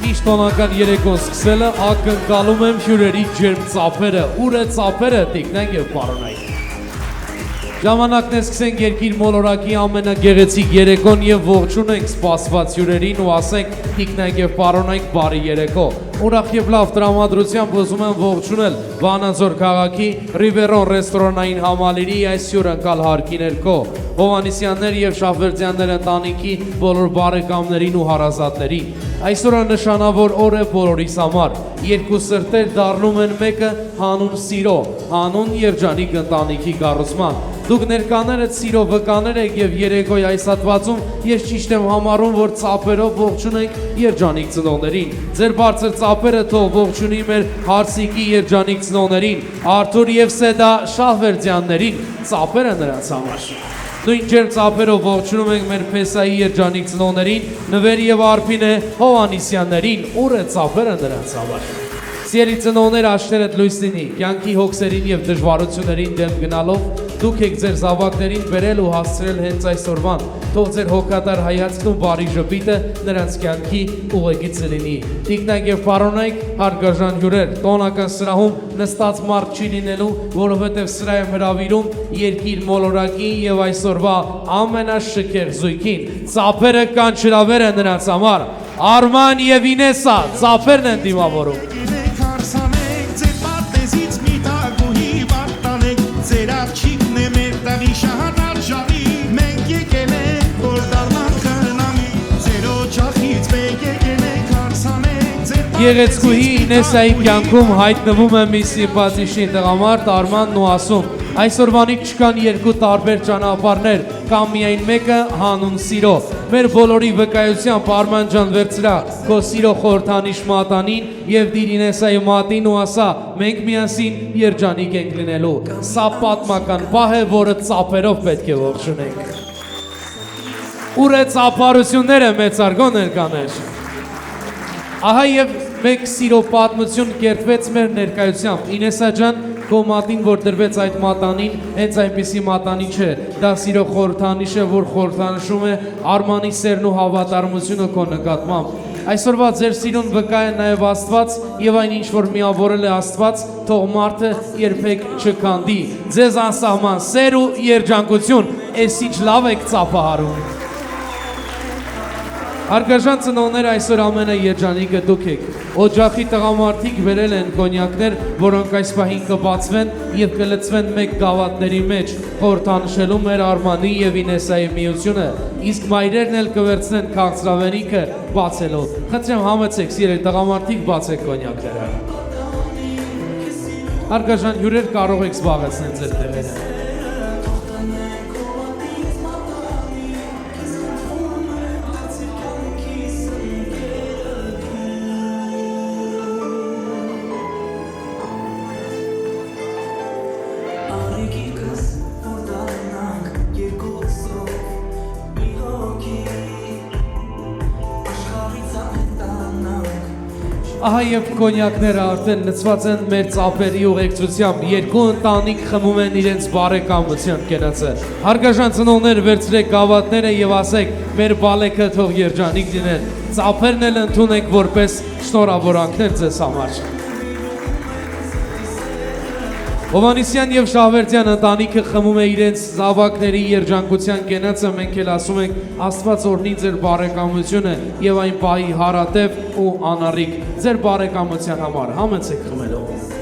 Միշտ տոնական երեկոն սկսելը ակնկալում եմ հյուրերի ջերմ ծափերը, ուր է ծափերը, տիկնենք և պարոնայք։ Ժամանակն է սկսենք երկիր մոլորակի ամենագեղեցիկ երեկոն և ողջունենք սպասված հյուրերին ու ասենք տիկնենք և պարոնայք բարի երեկո։ Ուրախ և լավ տրամադրությամբ ուզում եմ ողջունել Վանաձոր քաղաքի Ռիվերոն ռեստորանային համալիրի այս հյուրընկալ հարկի ներքո Հովհաննիսյաններ և Շահվերդյաններ ընտանիքի բոլոր բարեկամներին ու հարազատներին։ Այսօրը նշանավոր օր է բոլորիս համար։ Երկու սրտեր դառնում են մեկը հանուն սիրո, հանուն երջանիկ ընտանիքի կառուցման։ Դուք ներկաներդ սիրո վկաներ եք և երեկոյի այս հատվածում ես ճիշտ եմ համարում, որ ծափերով ողջունենք երջանիկ ծնողներին։ Ձեր բարձր ծափերը թող ողջունի մեր Հարսիկի երջանիկ ծնողներին, Արթուր և Սեդա Շահվերդյաններին, ծափերը նրանց համար։ Նույն ջերմ ծափերով ողջունում ենք մեր Փեսայի երջանիկ ծնողներին, Նվեր և Արփինե Հովհաննիսյաններին, ուր է ծափերը նրանց համար։ Սիրելի ծնողներ, աշխարհդ լույս լինի, կյանքի հոգսերին և դժվարություններին դեմ գնալով դուք եք ձեր զավակներին բերել ու հասցրել հենց այսօրվան, թող ձեր հոգատար հայացքն ու բարի ժպիտը նրանց կյանքի ուղեկիցը լինի։ Տիկնայք և պարոնայք, հարգարժան հյուրեր, տոնական սրահում նստած մարդ չի լինելու, որովհետև սրա եմ հրավիրում երկիր մոլորակի և այսօրվա ամենաշքեղ զույգին։ Ծափերը կանչրավեր են նրանց համար։ Արման և Ինեսա, ծափերն են դիմավորում։ Գեղեցկուհի Ինեսայի կյանքում հայտնվում է մի սիմպաթիչնի տղամարդ Արմանն ու ասում. այսօրվանից չկան երկու տարբեր ճանապարհներ, կամ միայն մեկը հանուն սիրո։ Մեր բոլորի վկայությամբ Արման ջան վերցրա քո սիրո խորհրդանիշ մատանին և դիր Ինեսայի մատին ու ասա, մենք միասին երջանիկ ենք լինելու։ Սա պատմական պահ է, որը ծափերով պետք է ողջունենք։ Ուր է ծափարությունները մեծարգո ներկաներ։ Ահա և մեկ սիրո պատմություն կերտվեց մեր ներկայությամբ։ Ինեսա ջան, քո մատին, որ դրվեց այդ մատանին, հենց այնպիսի մատանի չէ։ Դա սիրո խորհրդանիշ է, որ խորհրդանշում է Արմանի սերն ու հավատարմությունը քո նկատմամբ։ Այսօրվա ձեր սիրուն վկա է նաև Աստված և այն ինչ որ միավորել է Աստված, թող մարդը երբեք չքանդի։ Ձեզ անսահման սեր ու երջանկություն, էս ինչ լավ եք ծափահարում։ Հարգարժան ծնողներ, այսօր ամենաերջանիկը դուք եք։ Օջախի տղամարդիկ բերել են կոնյակներ, որոնք այս պահին կբացվեն և կլցվեն մեկ գավաթների մեջ, խորհրդանշելու մեր Արմանի և Ինեսայի միությունը, իսկ մայրերն էլ կվերցնեն քաղցրավենիքը բացելով։ Խնդրեմ համեցեք, սիրելի տղամարդիկ, բացեք կոնյակները։ Հարգարժան հյուրեր, կարող եք զբաղեցնել ձեր տեղերը։ Ահա և կոնյակները արդեն լցված են մեր ծափերի ուղեկցությամբ, երկու ընտանիք խմում են իրենց բարեկամության կենացը։ Հարգարժան ծնողներ, վերցրեք գավաթները և ասեք, մեր բալեքը թող երջանիկ լինեն, ծափերն էլ ընդունեք որպես շնորհավորանքներ ձեզ համար։ Հովհաննիսյան և Շահվերդյան ընտանիքը խմում է իրենց զավակների երջանկության կենացը, մենք էլ ասում ենք Աստված օրհնի ձեր բարեկամությունը և այն պահի հարատև ու անառիկ ձեր բարեկամության համար, համեցեք խմելով։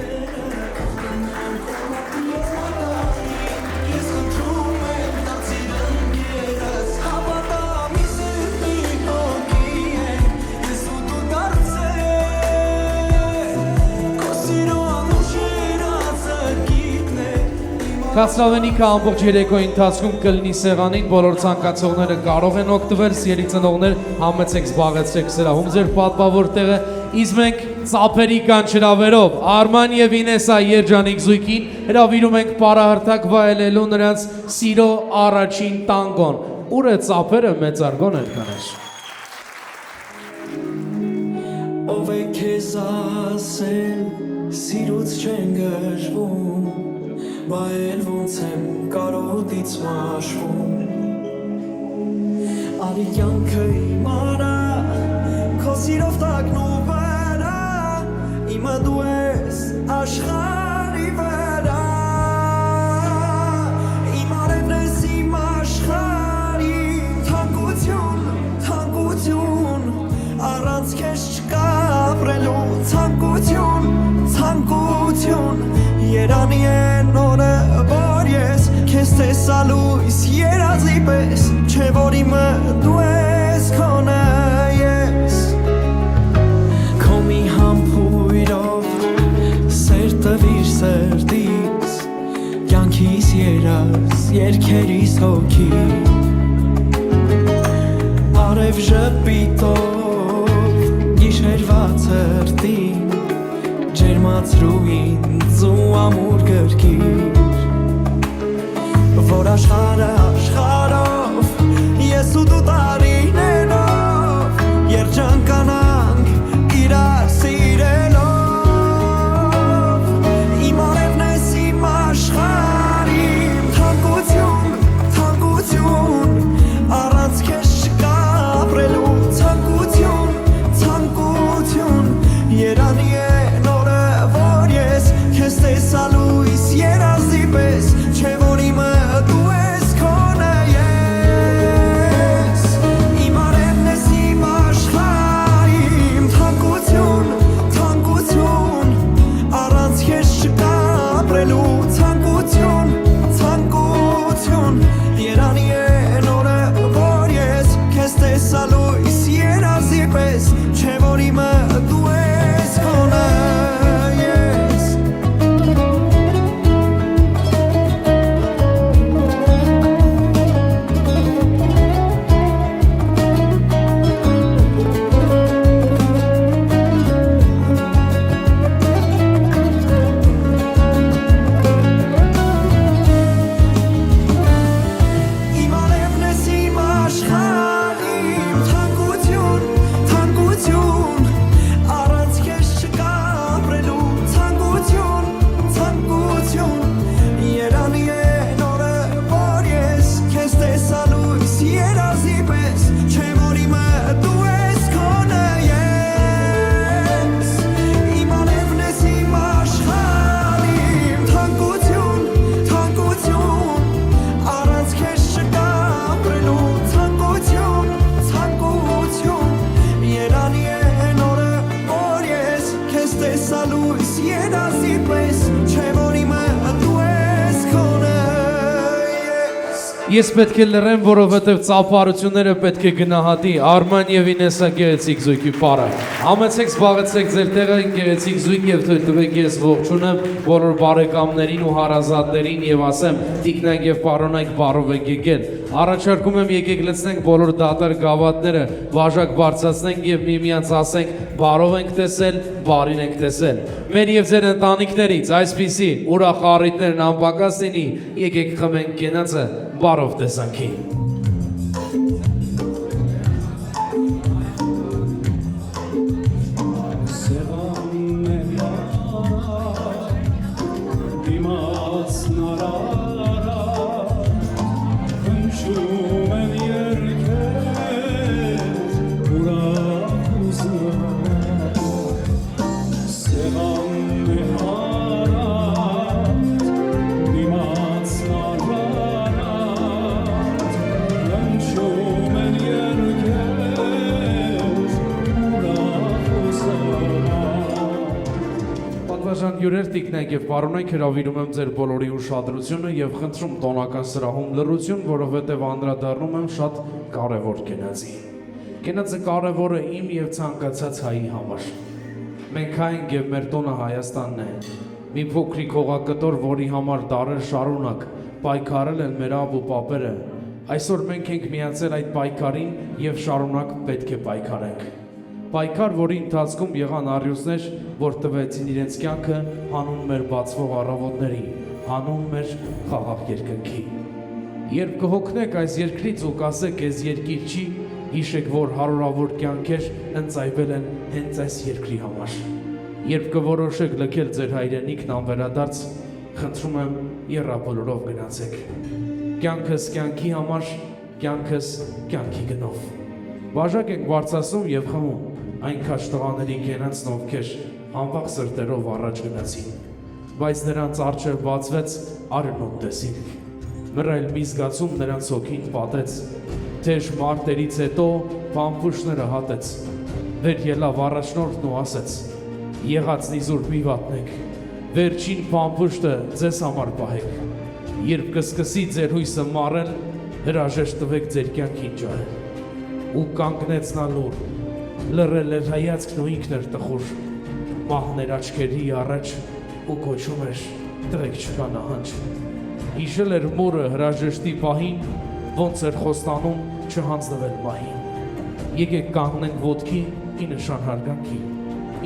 Քաղցրավենիքը ամբողջ երեկոյի ընթացքում կլինի սեղանին, բոլոր ցանկացողները կարող են օգտվել, սիրելի ծնողներ, համեցեք զբաղեցրեք սրահում ձեր պատվավոր տեղը, իսկ մենք ծափերի կանչրավերով Արման և Ինեսա երջանիկ զույգին հրավիրում ենք պարահրթակ վայելելու նրանց սիրո առաջին տանգոն։ Ուր է ծափերը մեծարգո ներկաներ։ Ով է քեզ ասել, սիրուց չեն գժվում, Բայց ոնց եմ կարոտից մաշվում Արի կյանքը իմանա Քո սիրով տակնում Երանի են օրը, որ ես քեզ տեսալույս երազի պես Չէ որ իմը դու ես քոնը ես Քո մի համբույրով սեր տվիր սրտիս Կյանքիս երազ, երգերիս հոգի Արև ժպիտով, գիշերվա ցրտին Ջերմացրու ինձ ու ամուր գրկիր Որ աշխարհով, ես ու դու տարիներով Երջանկանանք իրար սիրելով Իմ արևն ես իմ աշխարհիմ Թանկություն, թանկություն Առանց քեզ չկա ապրելու Ցանկություն, ցանկություն Երանի են օրը, որ ես քեզ տեսալույս երազի պես Չէ որ իմը դու ես քոնը ես Իմ արևն ես իմ աշխարհիմ Թանկություն, թանկություն Առանց քեզ չկա ապրելու Ցանկություն, ցանկություն Երանի են օրը, որ ես քեզ տեսալույս երազի պես Չէ որ իմը դու ես քոնը ես Իմ արևն ես իմ աշխարհիմ Թանկություն, թանկություն Առանց քեզ չկա ապրելու Ցանկություն, ցանկություն Երանի են օրը, որ ես քեզ տեսալույս երազի պես Չէ որ իմը դու ես քոնը ես Իմ արևն ես իմ աշխարհիմ Թանկություն, թանկություն Առանց քեզ չկա ապրելու Ցանկություն, ցանկություն Երանի են օրը, որ ես քեզ տեսալույս երազի պես Չէ որ իմը դու ես քոնը ես Ես պետք է լռեմ, որովհետև ծափարությունները պետք է գնահատի Արման եւ Ինեսա գեղեցիկ զույգի պարը Համեցեք զբաղեցեք ձեր տեղը գեղեցիկ զույգ եւ թույլ տվեք ես ողջունեմ բոլոր բարեկամներին ու հարազատներին եւ ասեմ տիկնակ եւ պարոնայք բարով եք եկել Առաջարկում եմ եկեք լցնենք բոլոր դատար գավաթները բաժակ բարձրացնենք եւ միմյանց ասենք բարով ենք տեսել, բարին ենք տեսել Մեր եւ ձեր ընտանիքներից այսպիսի ուրախ առիթներն անպակաս լինի եկեք խմենք կենացը բարով տեսանքի Հյուրեր տիկնակ եւ պարոնայք հրավիրում եմ ձեր բոլորի ուշադրությունը եւ խնդրում տոնական սրահում լռություն, որովհետեւ անդրադառնում եմ շատ կարեւոր կենացի։ Կենացը կարեւորը իմ եւ ցանկացած հայի համար։ Մենք հա ենք եւ մեր տոնը Հայաստանն է։ Մի փոքրիկ հողակտոր, որի համար դարեր շարունակ պայքարել են մեր ավ ու պապերը։ Այսօր մենք ենք միացել այդ պայքարին եւ շարունակ պետք է պայքարենք։ Պայքար, որի ընթացքում եղան առյուծներ, որ տվեցին իրենց կյանքը հանուն մեր բացվող առավոտների, հանուն մեր խաղաղ երկնքի։ Երբ կհոգնեք այս երկրից ու կասեք այս երկիր չի, հիշեք, որ հարյուրավոր կյանքեր ընծայվել են հենց այս երկրի համար։ Երբ կորոշեք լքել ձեր հայրենիքն անվերադարձ, խնդրում եմ եռաբոլորով գնացեք։ Կյանքս կյանքի համար, կյանքս կյանքի գնով։ Բաժակ ենք բարձրացնում եւ խմում այն քաջ տղաների կենացն, ովքեր անվաղ սրտերով առաջ գնացին, բայց նրանց առջև բացվեց արյունոտ տեսին։ Մռայլ մի զգացում նրանց հոգին պատեց, թեժ մարտերից հետո փամփուշտները հատեց, վեր ելավ առաջնորդն ու ասեց. եղածն իզուր մի վատնեք, վերջին պամպուշտը ձեզ համար պահեք, երբ կսկսի ձեր հույսը մարել, հրաժեշտ տվեք ձեր կյանքին ջահել։ Ու կանգնեց նա լուր, լռել էր հայացքն ու ինքն էր տխուր, մահներ աչքերի առաջ ու կոչում էր տղեկ չկա նահանջ։ Հիշել էր մորը հրաժեշտի պահին, ոնց էր խոստանում չհանձնվել մահին։ Եկեք կանգնենք ոտքի ի նշան հարգանքի,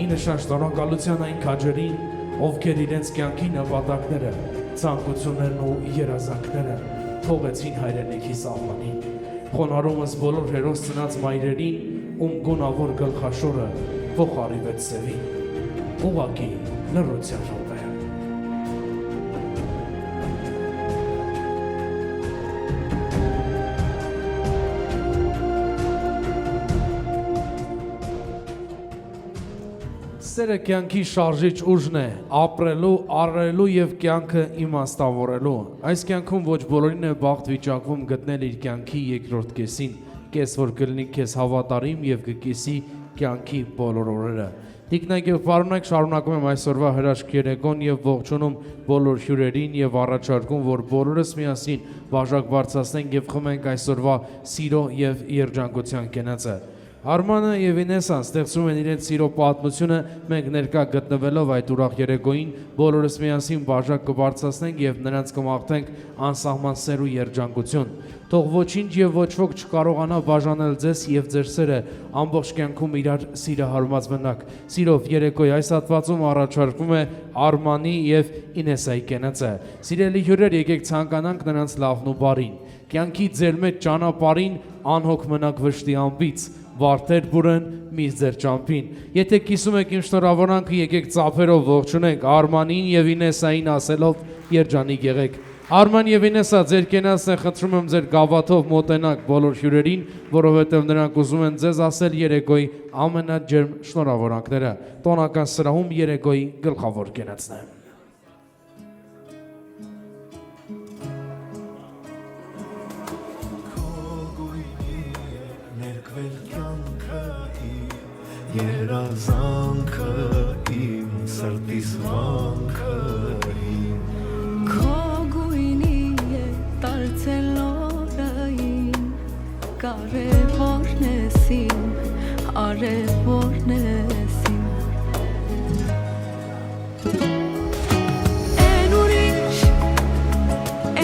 ի նշան շնորհակալության այն քաջերին, ովքեր իրենց կյանքի նպատակները, ցանկություններն ու երազանքները թողեցին հայրենիքի սահմանին։ Խոնարհումս բոլոր հերոս ծնած մայրերին, ում գունավոր գլխաշորը փոխարինվեց սևին։ Ուղղակի լռության ժամանակ։ Սերը կյանքի շարժիչ ուժն է, ապրելու, առնելու և կյանքը իմաստավորելու։ Այս կյանքում ոչ բոլորին է բախտ վիճակվում գտնել իր կյանքի երկրորդ կեսին, կես որ կլինի քեզ հավատարիմ և կկեսի կյանքի բոլոր օրերը։ Տիկնայք և պարոնայք, շարունակում եմ այսօրվա հրաշք երեկոն և ողջունում բոլոր հյուրերին և առաջարկում, որ բոլորս միասին բաժակ բարձրացնենք և խմենք այսօրվա սիրո և երջանկության կենացը։ Արմանը և Ինեսան ստեղծում են իրենց սիրո պատմությունը, մենք ներկա գտնվելով այդ ուրախ երեկոյին բոլորս միասին բաժակ կբարձրացնենք և նրանց կմաղթենք անսահման սեր ու երջանկություն։ Թող ոչինչ և ոչ ոք չկարողանա բաժանել ձեզ և ձեր սերը ամբողջ կյանքում իրար սիրահարված մնաք։ Սիրով երեկոյի այս հատվածում առաջարկվում է Արմանի և Ինեսայի կենացը։ Սիրելի հյուրեր, եկեք ցանկանանք նրանց լավն ու բարին։ Կյանքի ձեր մեջ ճանապարհին անհոգ մնաք վշտի անբից, վարդեր բուրեն միս ձեր ճամփին։ Եթե կիսում եք իմ շնորհավորանքը, եկեք ծափերով ողջունենք Արմանին և Ինեսային ասելով երջանիկ եղեք։ Արման և Ինեսա, ձեր կենացն է, խնդրում եմ ձեր գավաթով մոտենաք բոլոր հյուրերին, որովհետև նրանք ուզում են ձեզ ասել երեկոյի ամենաջերմ շնորհավորանքները։ Տոնական սրահում երեկոյի գլխավոր կենացն է։ Երազանքը իմ սրտիս վանքը իմ Քո գույնի է դարձել օրային կարևորն ես իմ արևորն ես իմ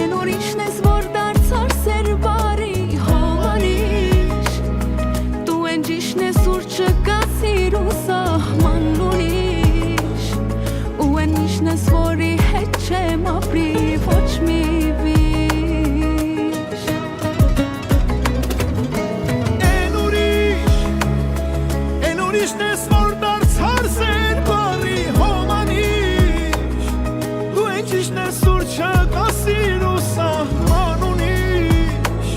Են ուրիշն ես որ դարձար սեր բարի հոմանիշ Դու են ճիշն ես ուր չկա սիրու սահման ունիշ Ու են իշն ես որի հետ չեմ ապրի ոչ մի վիշ Են ուրիշն ես որ դարձար սեր բարի հոմանիշ Դու են ճիշն ես ուր չկա սիրու սահման ունիշ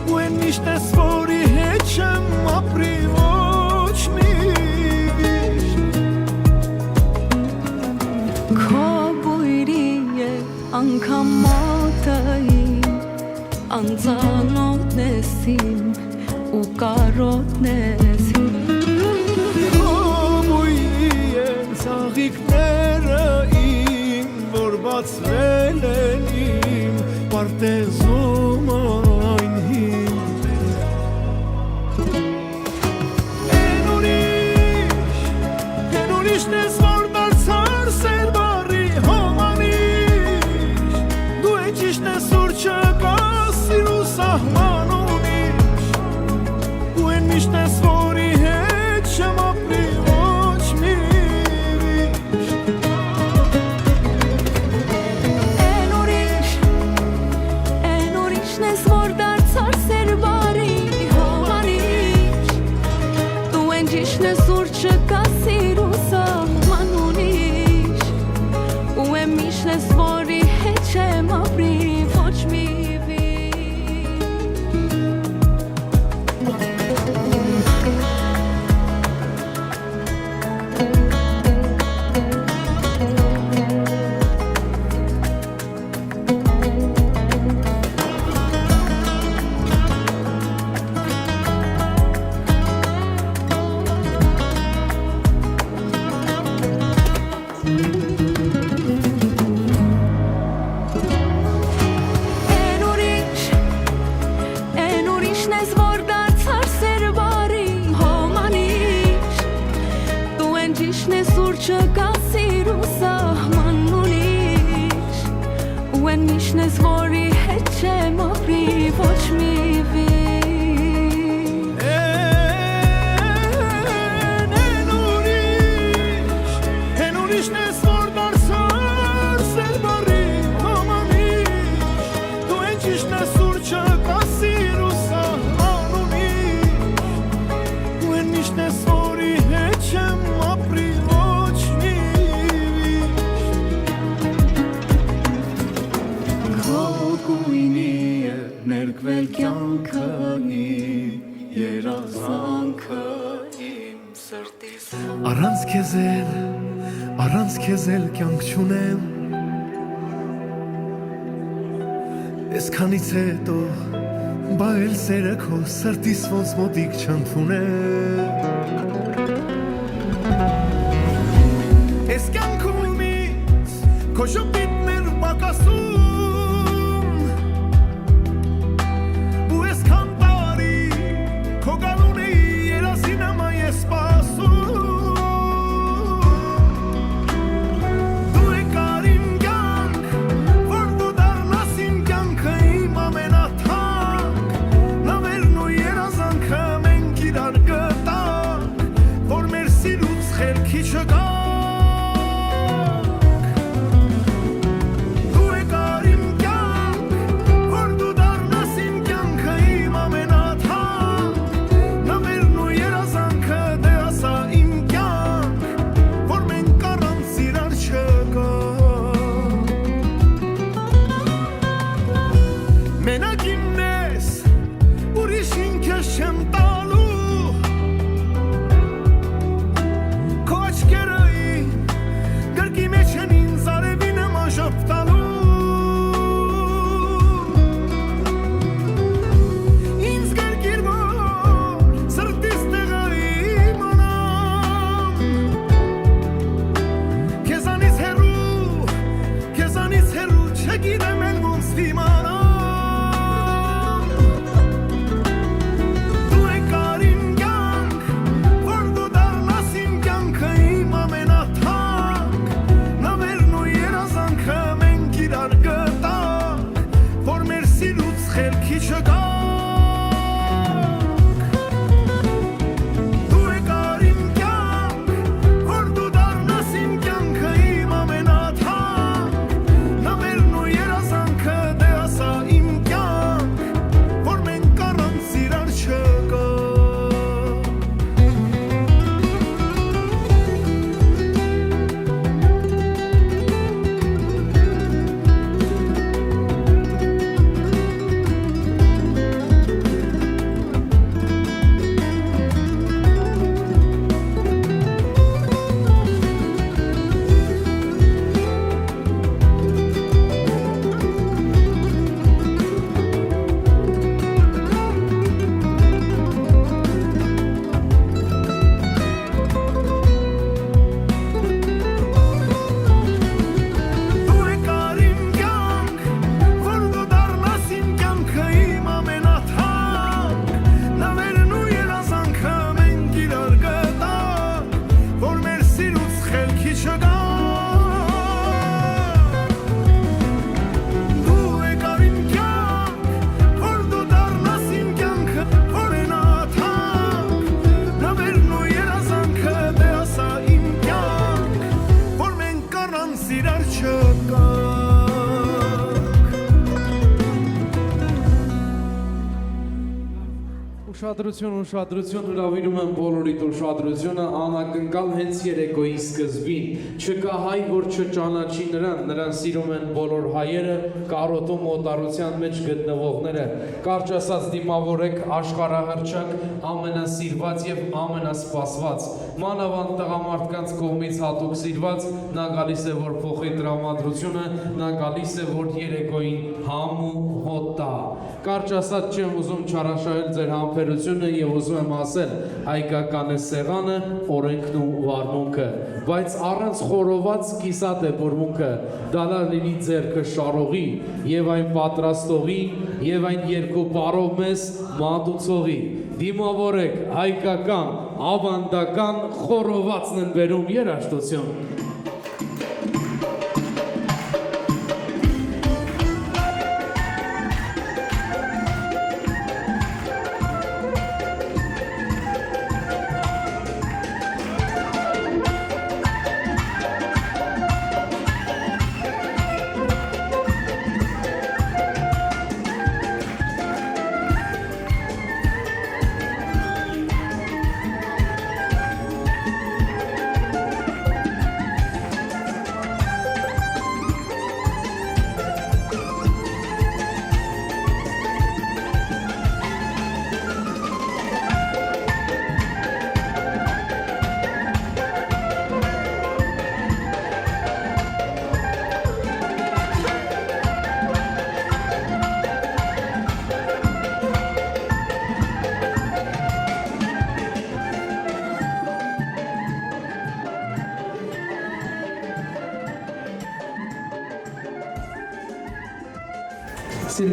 Ու են իշն ես որի հետ չեմ ապրի ոչ մի վիշ Քո բույրի է անգամ մոտային Անձանոտն ես իմ ու կարոտն ես իմ Հոմույի են ծաղիկները իմ որ բացվել են իմ պարտեզում այն հին Են ուրիշն ես որ դարձար սեր բարի հոմանիշ Դու են ճիշն ես ուր չկա սիրու սահման ունիշ Ու են միշտ ես որի հետ չեմ ապրի ոչ մի վիշ Են ուրիշն ես որ դարձար սեր բարի հոմանիշ Դու են ճիշն ես ուր չկա սիրու սահման ունիշ Ու եմ իշն ես որի հետ չեմ ապրի ոչ մի ինքն է սուրճը կա սիրու սահման ունիշ ու են միշն ես որի հետ չեմ ապրի ոչ մի ներկվել կյանքը իմ երազանքը իմ սրտիս առանց քեզ էլ կյանք չունեմ Այսքանից հետո բա էլ սերը քո սրտիս ոնց մոտիկ չընդունել Այս կյանքումից քո շփիտներ պակասում Ուշադրություն հրավիրում եմ բոլորիդ ուշադրությունը անակնկալ հենց երեկոյի սկզբին չկա հայ, որ չճանաչի նրան սիրում են բոլոր հայերը, կարոտու մոտարության մեջ գտնվողները, կարճ ասած դիմավորեք աշխարհահռչակ, ամենասիրված եւ ամենասպասված, մանավանդ տղամարդկանց կողմից հատուկ սիրված, նա գալիս է որ փոխի տրամադրությունը, նա գալիս է որ երեկոյին համ ու հոտ տա։ Կարճ ասած չեմ ուզում չարաշահել ձեր համբերությունը արտադրությունը եւ ուզում եմ ասել հայկական է սեղանը, օրենքն ու վարմունքը, բայց առանց խորոված կիսատ է բուրմունքը, դալար լինի ձերքը շարողի եւ այն պատրաստողի եւ այն երկու բարով մեզ մատուցողի, դիմավորեք հայկական, ավանդական խորովածն են բերում երաժշտություն։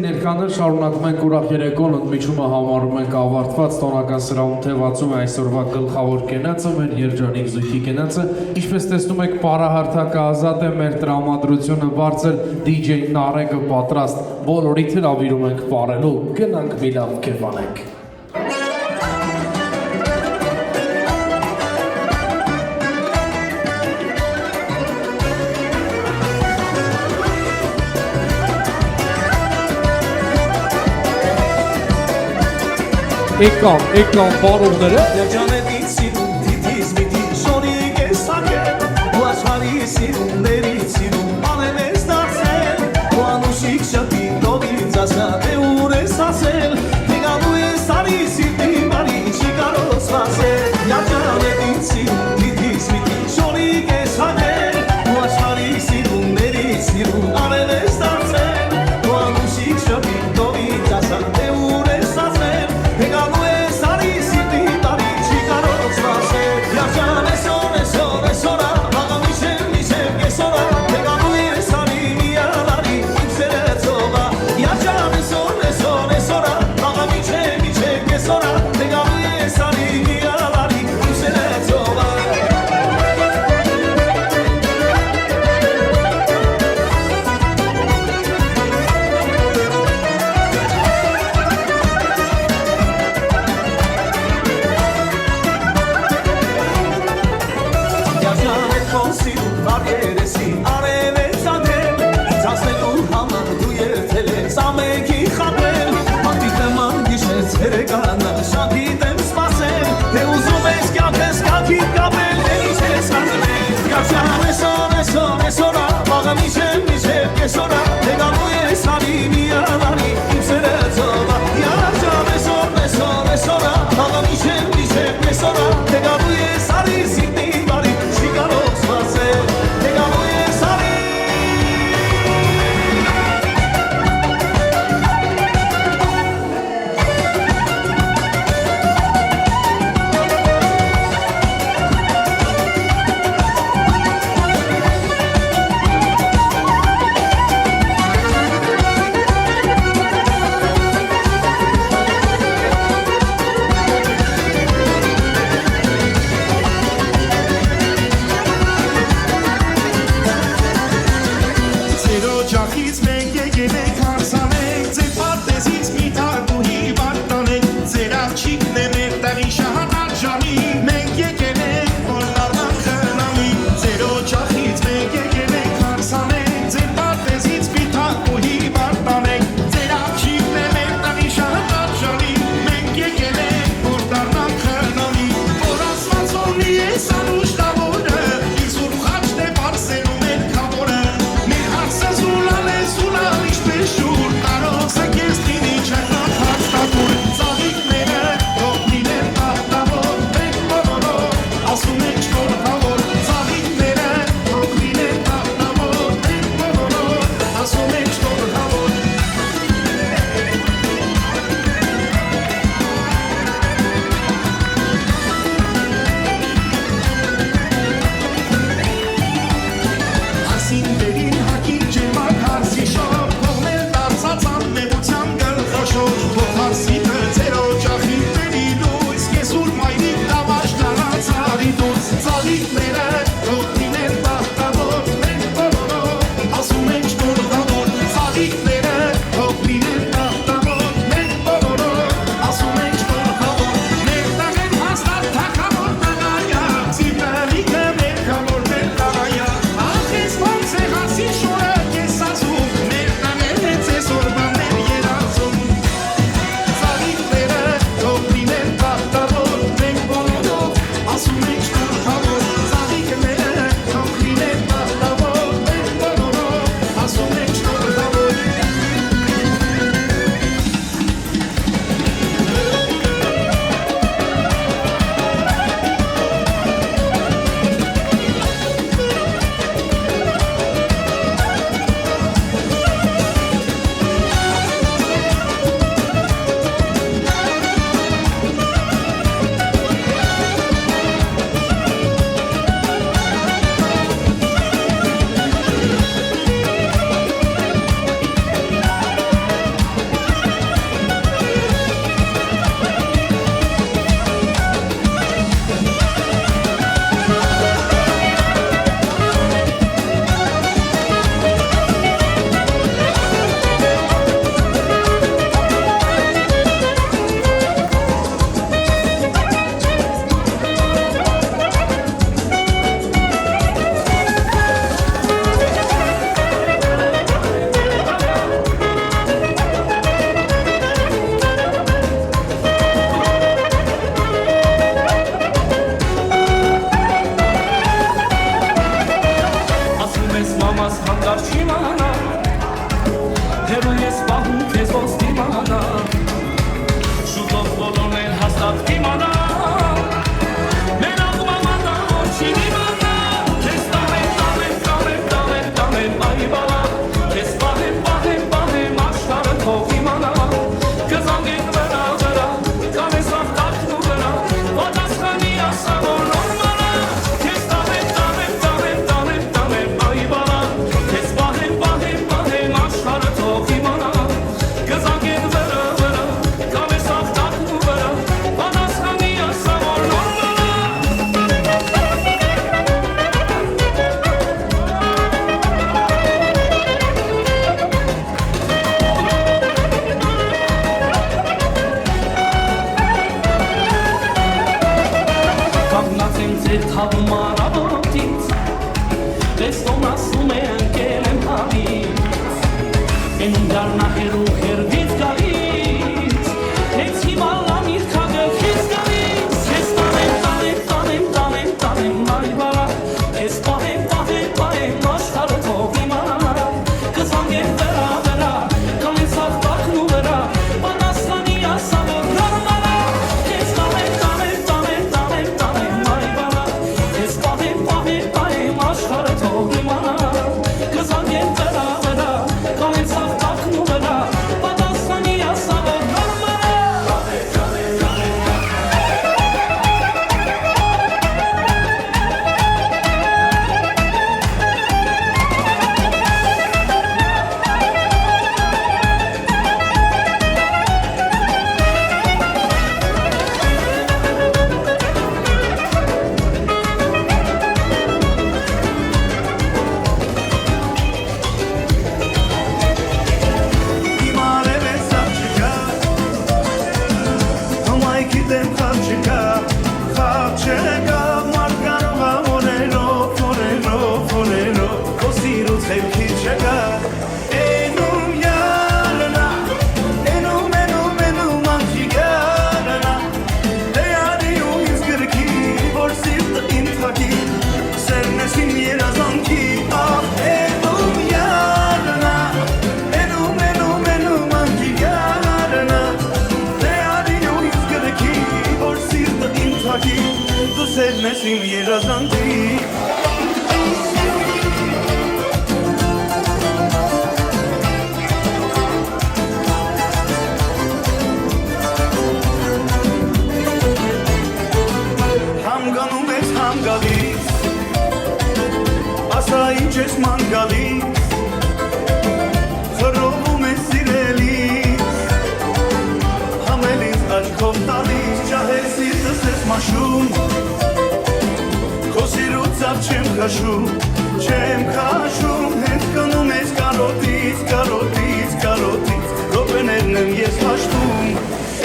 Ներկաներ շարունակում ենք ուրախ երեկոն, ընդմիջումը համարում ենք ավարտված, տոնական սրահում թևածում է այսօրվա գլխավոր կենացը, մեր երջանիկ զույգի կենացը, ինչպես տեսնում եք պարահարթակը ազատ է, մեր տրամադրությունը բարձր, DJ Նարեկը պատրաստ, բոլորիդ հրավիրում ենք պարելու, գնանք մի լավ կեֆ անենք։ Էկան բարողները Երջանետից սիրում, դիթից միտի շորիկ ես սակել Ու աշխարհի սիրումներից սիրում անեմ ես դարձել Ու անուշիկ շատի տողից ասատ է ուր ես ասել Հեգանու ես արի սիրտի բարի չի կարող սպասել Երջանետից սիրում, դիթից միտի շորիկ ես սակել Ու աշխարհի սիրումներից սիրում անեմ ես դարձել Ու անուշիկ շատի տողից ասատ է ուր ես ասել Հեգանու ես արի սիրտի բարի չի կարող սպասել Երջան ես օրա, վաղա միշև կեսորա Հեգանու ես արի միալարի իմ սերը ծովա Երջան ես օրա, վաղա միշև կեսորա Հեգանու ես արի միալարի իմ սերը ծովա Սիրում արերեսի արև է ծագել Ինձ ասնելու համար դու երթել ես ամեքի խապել Մատիտ նման գիշեց երեկանա շատ գիտեմ սպասել Թե ուզում ես կյակես կակիտ կապել Է ինչ ես հազվել Կաշան ես օրա Վաղը միշև կեսորա Թե գալու ես արի միալարի իմ սերը ծովա Երջան ես օրա Վաղը միշև կեսորա Թե գալու ես արի սիրտի բարի չի կարող սպասել Թե գալու ես Մեր թավում առավոտից Տեստոն ասում է ընկել եմ հավից Էնում դարնա հերու հերվից գալից Հենց հիմա լամիր կագլխից գալից Ես տանեմ այ վարա Ես պահեմ աշխարը թող իմանա Կզանգեմ վրա Կանես աղտակն ու վրա Պատասխանի ասավը գրարմարա Ես տանեմ այ վարա Ես պահեմ աշխարը թող իմանա Կզանգեմ վրա Կանես աղտակն ու վրա Պատասխանի ասավը գրարմարա Sevmesin yerazanti Hamganum es hamgalis Asayinç es mangalis Խռովում ես սիրելիս Համելիս աչքով տալիս Ջահել սիրտս ես մաշում Քո սիրուցավ չեմ քաշում Հենց կնում ես կարոտից Ռոպեներն եմ ես հաշտում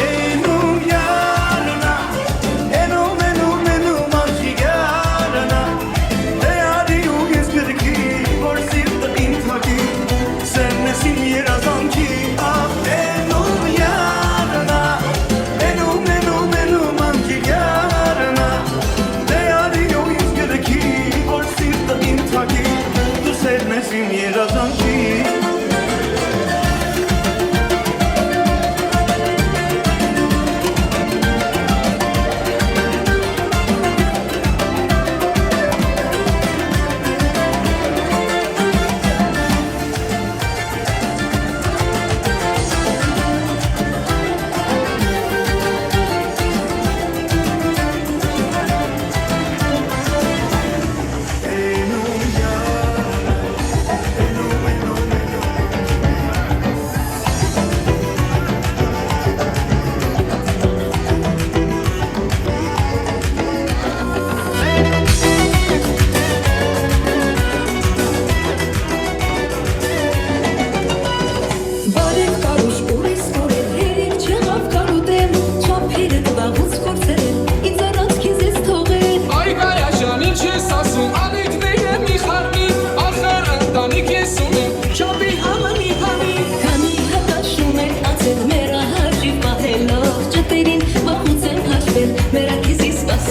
Էնում յարնա Էնում աղջիկ յարնա Դե արի ու ես գրքի Որ սիրտը իմ թակի Սերն ես իմ երազանքի Էնում յարնա Էնում աղջիկ յարնա Դե արի ու ես գրքի Որ սիրտը իմ թակի Դու սերն ես իմ երազանքի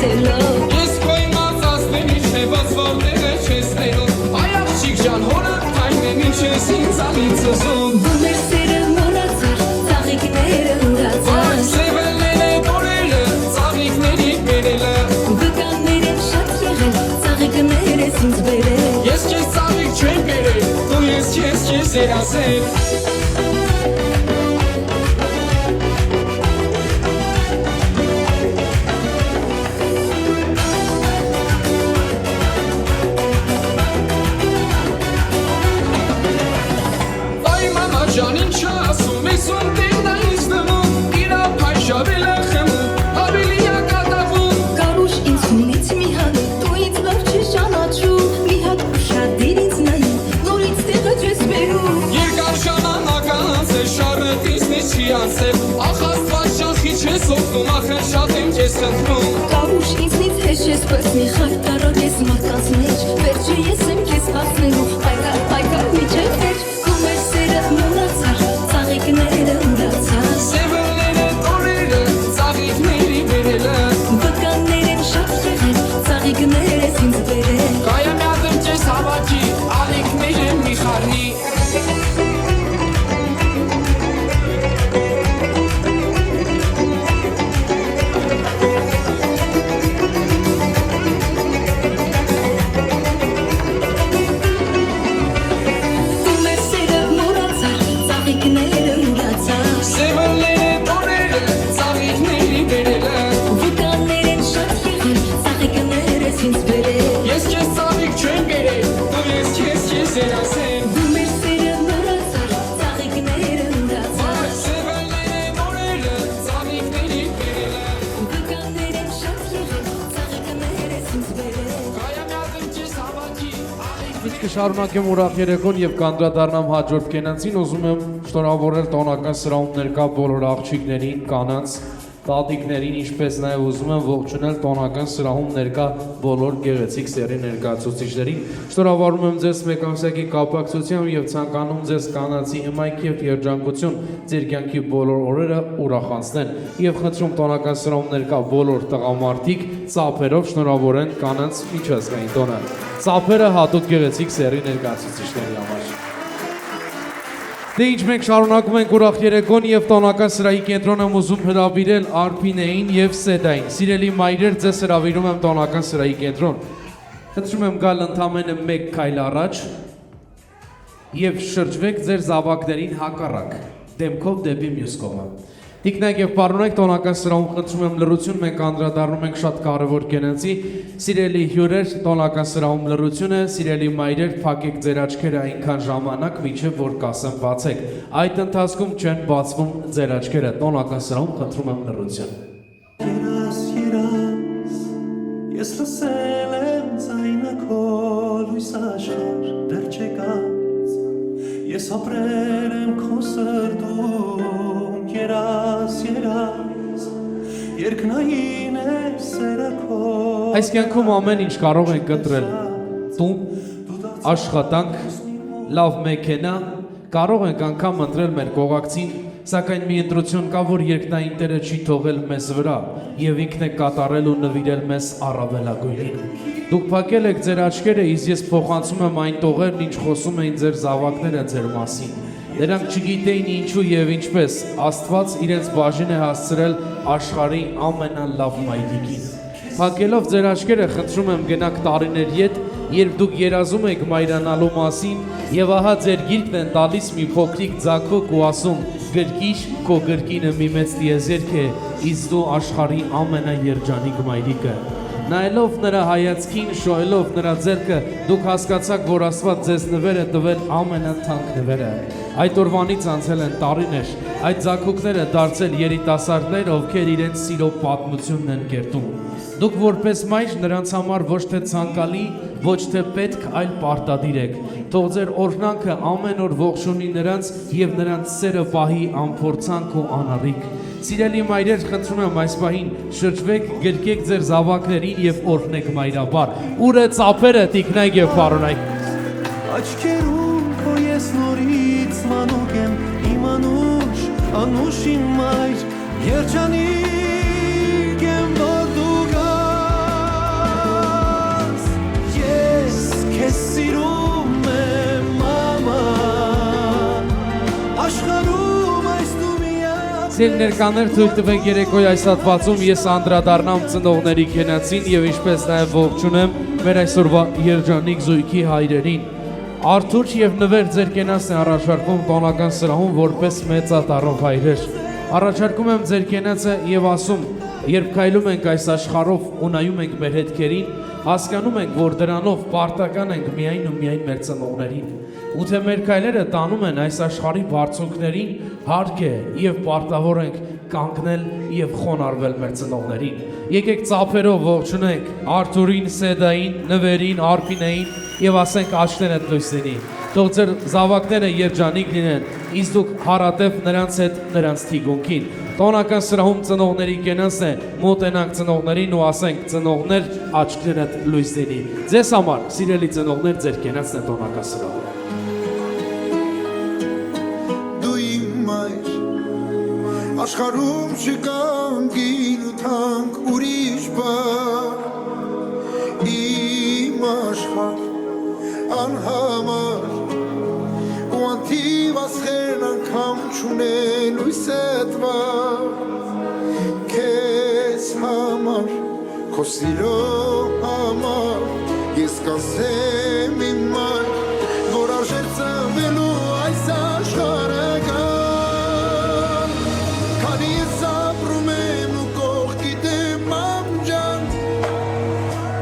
Ես կոյմած ասնեմ ինչ նևաց որները չես ներում Այ աղջիկ ժան հորը այնեն ինչ ես ինձ անից զում Դու մեր սերը մորացար, ծաղիքները ուրացար Այս սևելները դորերը, ծաղիքների բերելը Վկաններ եմ շատ եղել, ծաղիքներ ես ինձ բերել Ես քեզ ծաղիք չեմ բերել, դու ես քեզ երազել Ջան ինչ ասում ես ում տերնա ինձ դնում Իրա փայշավել է խմում ավելի ակատաղում Կարուշ ինձ հունից մի հատ Դու ինձ լավ չես ճանաչում Մի հատ ուշադիր ինձ նայում Նորից տեղը չես բերում Երկար ժամանակ անց մի խարտարակ ես մարդկանց մեջ Վերջը ես եմ կեզ հասնելու Պայքար միջև վեր Գում էր սերը մնացար Ծաղիկները ուրացար Սևերները տորերը ծաղիկների բերելը Վկաններ են շատ եղել Ծաղիկներ ես ինձ բերել Կայամյատım կեզ հավաքի ալիքները մի խարնի Գում էր սերը մնացար Ծաղիկները ուրացար Սևերները տորերը ծաղիկների բերելը Վկաններ են շատ եղել Ծաղիկներ ես ինձ բերել Ես կեզ ծաղիկ չեմ բերել Դու ես կեզ երասեմ Գում էր սերը մնացար Ծաղիկները ուրացար Սևերները տորերը ծաղիկների բերելը Վկաններ են շատ եղել Ծաղիկներ ես ինձ բերել Կայամյատım կեզ հավաքի ալիքների Ինչ կշարունակեմ ուրախ երեկոն եւ կանդրադառնամ հաջորդ կենացին, ուզում եմ շնորհավորել տոնական սրահում ներկա բոլոր աղջիկներին, կանանց, տատիկներին, ինչպես նաեւ ուզում եմ ողջունել տոնական սրահում ներկա բոլոր գեղեցիկ սերի ներկայացուցիչներին։ Շնորհավորում եմ ձեզ մեկ ամսյակի կապակցությամբ եւ ցանկանում ձեզ կանացի հմայք եւ երջանկություն ձեր կյանքի բոլոր օրերը ուրախացնեն եւ խնդրում տոնական սրահում ներկա բոլոր տղամարդիկ ծափերով շնորհավորեն կանանց միջազգային տոնը։ Ծափերը հատուկ գեղեցիկ սերի ներկայացուցիչների համար։ Դե ինչ մենք շարունակում ենք ուրախ երեկոն եւ տոնական սրահի կենտրոն եմ ուզում հրավիրել Արփինեին եւ Սեդային։ Սիրելի մայրեր, ձեզ հրավիրում եմ տոնական սրահի կենտրոն։ Խնդրում եմ գալ ընդամենը 1 քայլ առաջ եւ շրջվեք ձեր զավակներին հակառակ, դեմքով դեպի մյուս կողմը։ Տիկնայք եւ պարոնայք տոնական սրահում խնդրում եմ լրություն, մենք անդրադառնում ենք շատ կարևոր կենացի։ Սիրելի հյուրեր, տոնական սրահում լրություն է, սիրելի մայրեր, փակեք ձեր աչքերը այնքան ժամանակ, մինչև որ կասեմ բացեք։ Այդ ընթացքում չեն բացվում ձեր աչքերը։ Տոնական սրահում խնդրում եմ լրություն։ երաս Ես լսել եմ ձայնը քո լույս աշխարհ դեռ չեկած Ես ապրել եմ քո սրտում երաս Երկնային է սերը քո Այս կյանքում ամեն ինչ կարող ենք ընտրել։ Տուն, աշխատանք, լավ մեքենա, կարող ենք անգամ ընտրել մեր կողակցին, սակայն մի ընտրություն կա, որ երկնային Տերը չի թողել մեզ վրա եւ ինքն է կատարել ու նվիրել մեզ առավելագույնին։ Դուք փակել եք ձեր աչքերը, իսկ ես փոխանցում եմ այն տողերն, ինչ խոսում էին ձեր զավակները ձեր մասին։ Նրանք չգիտեին ինչու եւ ինչպես Աստված իրենց բաժին է հասցրել աշխարհի ամենալավ մայրիկին։ Փակելով ձեր աչքերը խնդրում եմ գնաք տարիներ ետ, երբ դուք երազում եք մայրանալու մասին եւ ահա ձեր գիրկն են տալիս մի փոքրիկ ձագվոք ու ասում գրկիշ քո գրկինը մի մեծ տիեզերք է, իսկ դու աշխարհի ամենաերջանիկ մայրիկը։ Նայելով նրա հայացքին, շոյելով նրա ձեռքը, դուք հասկացաք, որ Աստված ձեզ նվեր է տվել ամենաթանկ նվերը։ Այդ օրվանից անցել են տարիներ, այդ ձագուկները դարձել երիտասարդներ, ովքեր իրենց սիրո պատմությունն են կերտում։ Դուք որպես մայր նրանց համար ոչ թե ցանկալի, ոչ թե պետք, այլ պարտադիր եք։ Թող ձեր օրհնանքը ամեն օր ողջունի նրանց եւ նրանց սերը պահի անփորձանք ու անառիկ։ Սիրելի մայրեր, խնդրում եմ այս պահին շրջվեք, գրկեք ձեր զավակներին եւ օրհնեք մայրաբար։ Ուր է ծափերը, տիկնայք եւ պարոնայք։ Աչքերում քո ես նորից մանուկ եմ իմ անուշ իմ մայր երջանիկ եմ որ դու գաս ես քեզ սիրում եմ մամա աշխարհում այս դու միակ Սիրելի ներկաներ, թույլ տվեք երեկոյի այս հատվածում ես անդրադառնամ ծնողների քենացին եւ ինչպես նաեւ ողջունեմ մեր այսօրվա երջանիկ զույգի հայրերին։ Արթուր եւ Նվեր ձեր կենացն է առաջարկում տոնական սրահում որպես մեծատառով հայրեր։ Առաջարկում եմ ձեր կենացը եւ ասում, երբ քայլում ենք այս աշխարհով ու նայում ենք մեր հետքերին, հասկանում ենք, որ դրանով պարտական ենք միայն ու միայն մեր ծնողներին։ Ու թե մեր քայլերը տանում են այս աշխարհի բարձունքներին, հարկ է եւ պարտավոր ենք կանգնել եւ խոնարհվել մեր ծնողներին։ Եկեք ծափերով ողջունենք Արթուրին, Սեդային, Նվերին, Արփինեին եւ ասենք աչքներդ լույս լինի։ Թող ձեր զավակները երջանիկ լինեն իսկ դուք հարատև նրանց հետ նրանց թիկունքին։ Տոնական սրահում ծնողների կենացն է, մոտենանք ծնողներին ու ասենք ծնողներ աչքներդ լույս լինի։ Ձեզ համար, սիրելի ծնողներ, ձեր կենացն է տոնական սրահում։ Դու իմ մայր, աշխարհում չկան գին ու թանկ ուրիշ բան, իմ աշխարհ անհամար ու անթիվ ասխերն անգամ չունեն լույսդ վար, քեզ համար, քո սիրո համար, ես կասեմ իմ մայր, որ արժեր ծնվելու այս աշխարհը կան, քանի ես ապրում եմ ու կողքիդ եմ ամջան,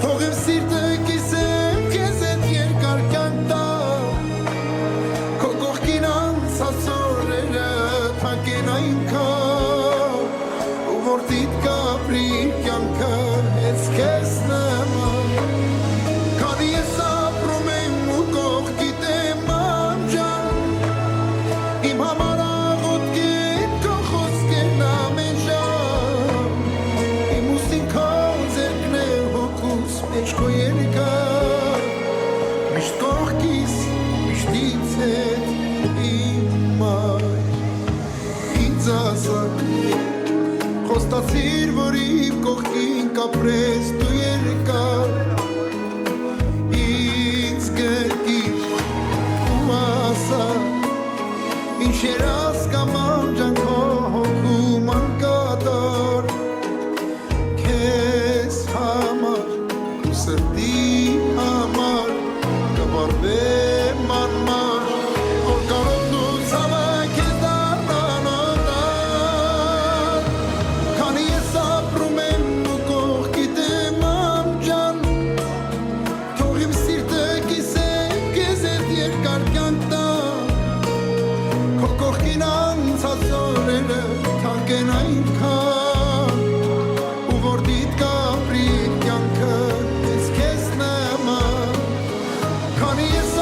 թող եմ սիրտը կիսեմ քեզ հետ երկար կյանք տամ, քո կողքին անցած օրերը թանկ են այնքան, ու որ դիտ կապրի կյանքը հենց քեզ նման, քանի ես ապրում եմ ու կողքիդ եմ ամջան, իմ համար աղոթք են քո խոսքերն ամեն ժամ, իմ ուսին քո ձեռքն է հոգուս մեջ քո երկար, միշտ կողքիս, միշտ ինձ հետ իմ մայր, ինձ ասակ, խոստացիր, որ իմ կողքին կապրես դու երկար, ինձ գրկիր ու ասա, ինչ երաս կամ անջան քո հոգում անկատար, քեզ համար, քո սրտի համար, կվարվեմ անմար, որ կարող դու ցավը քեզ դառնան օտար, քանի ես ապրում եմ ու կողքիդ եմ ամջան, թող իմ սիրտը կիսեմ քեզ հետ երկար կյանք տամ, քո կողքին անցած օրերը թանկ են այնքան, ու որ դիտ կապրի կյանքը հենց քեզ նման, քանի ես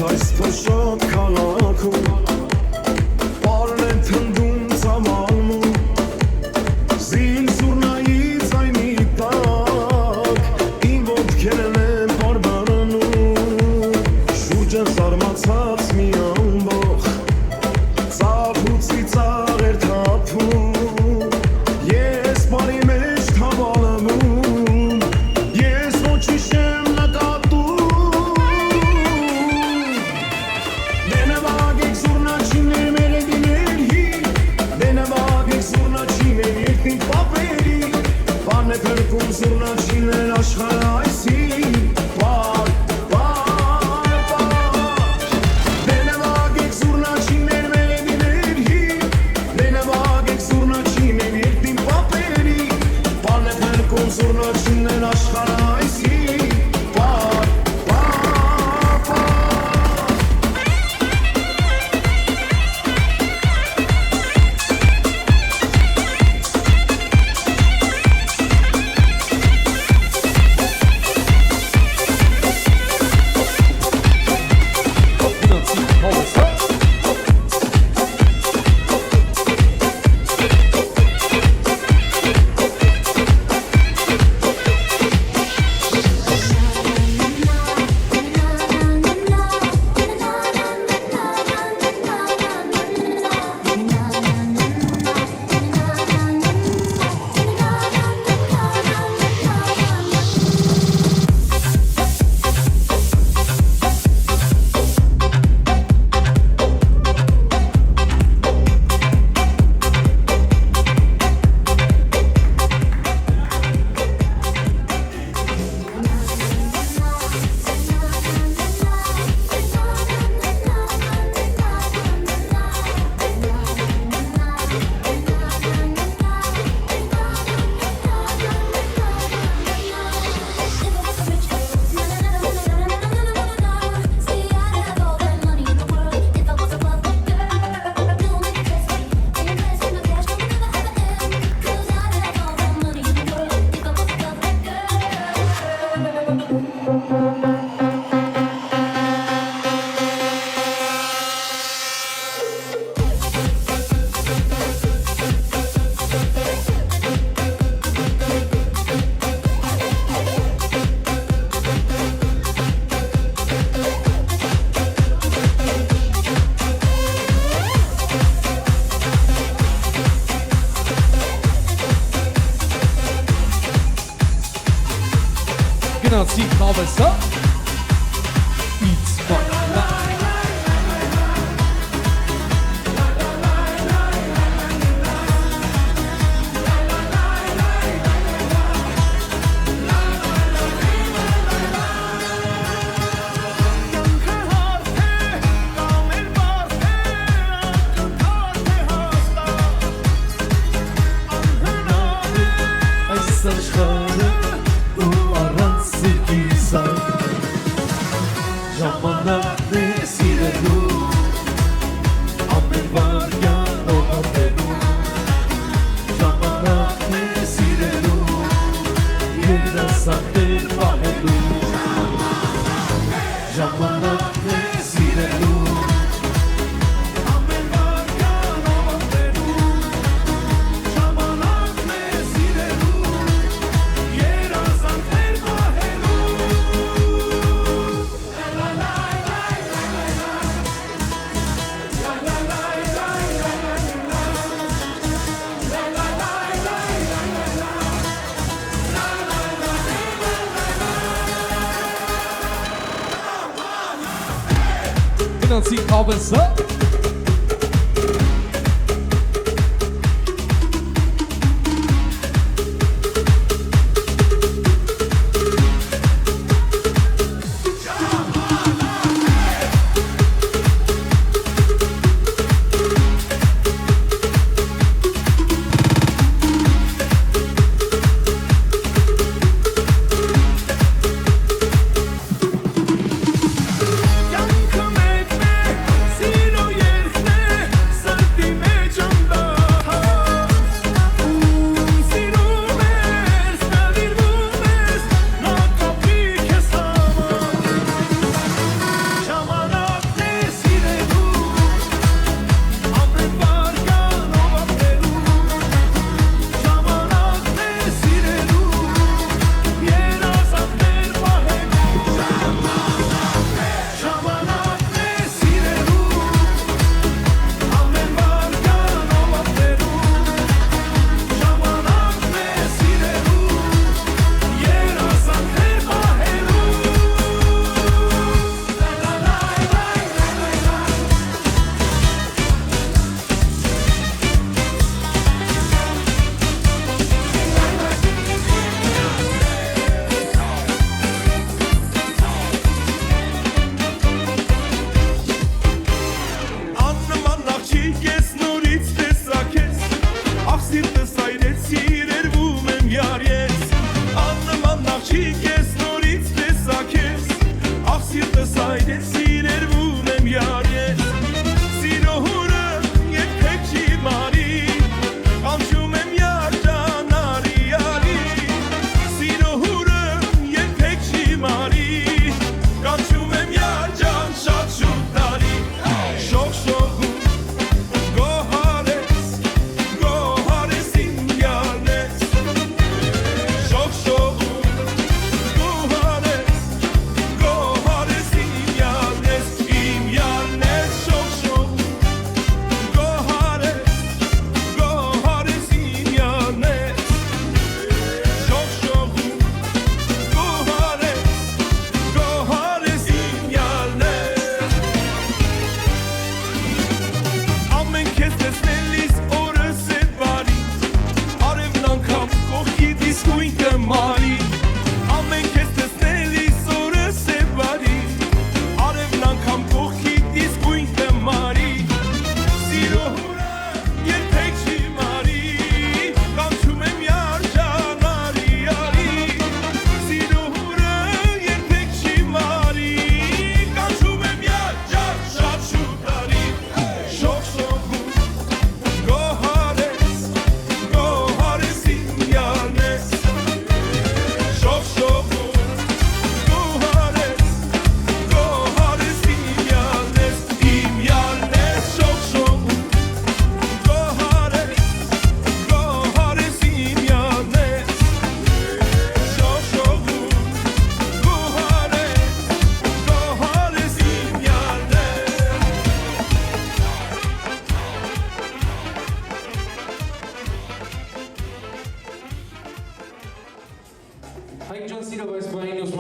այս փոշոտ քաղաքում Պարն են թնդում ծավալնում Զին զուրնայից այնի տակ Իմ ոտքերն են բարբարանում Շուրջը զարմացած մի ամբոխ Ծաղուցի ծաղեր թափում Ես բարի մեջ թավալվում Ես ոչիշ եմ նկատում Դենավագեք զուրնաչիներ մեր էդիներ հի Դենավագեք զուրնաչիներ երկնի պապերի Բան է փրկում զուրնաչիներ աշխարհ այսի Պար, պար, պար Դենավագեք զուրնաչիներ մեր էդիներ հի Դենավագեք զուրնաչիներ երկնի պապերի Բան է փրկում զուրնաչիներ աշխարհ այսի Պար, պար, պար Գնացի հավեսա Գնացի հավեսա It's my life Կյանքը հարթ է, կամ էլ բարդ է, ակնթարթ է հաստատ Անհնար է Այս աշխարհը ու առանց սիրքի սար Ժամանակն է սիրելու Ամեն վարյան օգատելու Ժամանակն է սիրելու Երասանքներ պահելու Ժամանակն է սիրելու Ամեն վարքան օգտելու Ժամանակն է սիրելու Երազանքներ պահելու Գնացի հավեսա Կյանքը մեկն է, սիրո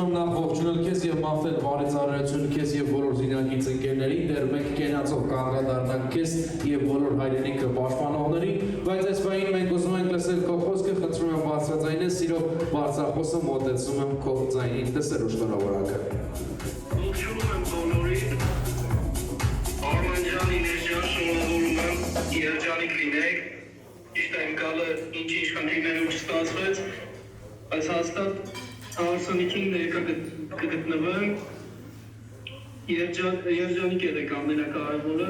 եմ նախ ողջունել քեզ եւ մաղթել բարի ծառայություն քեզ եւ բոլոր զինակից ընկերներին, դեռ մենք կենացով կանդրադառնանք քեզ եւ բոլոր հայրենիքը պաշտպանողներին, բայց այս բանին մենք ուզում ենք լսել քո խոսքը, խնդրում եմ բարձրաձայնես, սիրով բարձրախոսը մոտեցում եմ քո ձայնին, լսել ու շնորհավորակը։ Ողջունում եմ բոլորին, Արմանջանի ներջան շնորհավորում եմ, երջանիկ լինեք, ճիշտ եմ գալը ինչ-ինչ խնդիրներով չստացվեց, այս հաստատ հարսանիքին ներկա կգտնվեմ, երջանիկ եղեք ամենակարևորը,